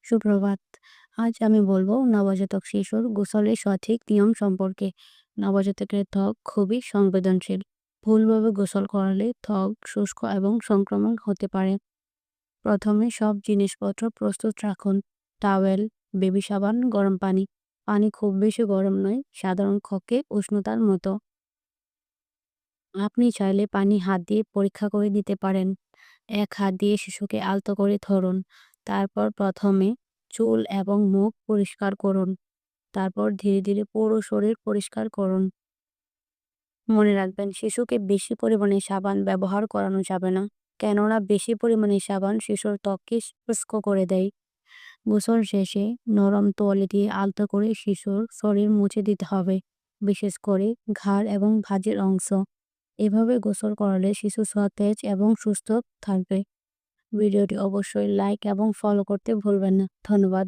সুপ্রভাত। আজ আমি বলবো নবজাতক শিশুর গোসলের সঠিক নিয়ম সম্পর্কে। নবজাতকের ত্বক খুবই সংবেদনশীল। ভুলভাবে গোসল করালে ত্বক শুষ্ক এবং সংক্রমণ হতে পারে। প্রথমে সব জিনিসপত্র প্রস্তুত রাখুন। টাওয়েল, বেবি সাবান, গরম পানি। পানি খুব বেশি গরম নয়, সাধারণ কক্ষে উষ্ণতার মতো। আপনি চাইলে পানি হাত দিয়ে পরীক্ষা করে দিতে পারেন। এক হাত দিয়ে শিশুকে আলতো করে ধরুন। তারপর প্রথমে চুল এবং মুখ পরিষ্কার করুন। তারপর ধীরে ধীরে পুরো শরীর পরিষ্কার করুন। মনে রাখবেন, শিশুকে বেশি পরিমাণে সাবান ব্যবহার করানো যাবে না, কেননা বেশি পরিমাণে সাবান শিশুর ত্বককে শুষ্ক করে দেয়। গোসল শেষে নরম তোয়ালে দিয়ে আলতো করে শিশুর শরীর মুছে দিতে হবে, বিশেষ করে ঘাড় এবং ভাঁজের অংশ। এভাবে গোসল করালে শিশু সতেজ এবং সুস্থ থাকবে। ভিডিওটি অবশ্যই লাইক এবং ফলো করতে ভুলবেন না। ধন্যবাদ।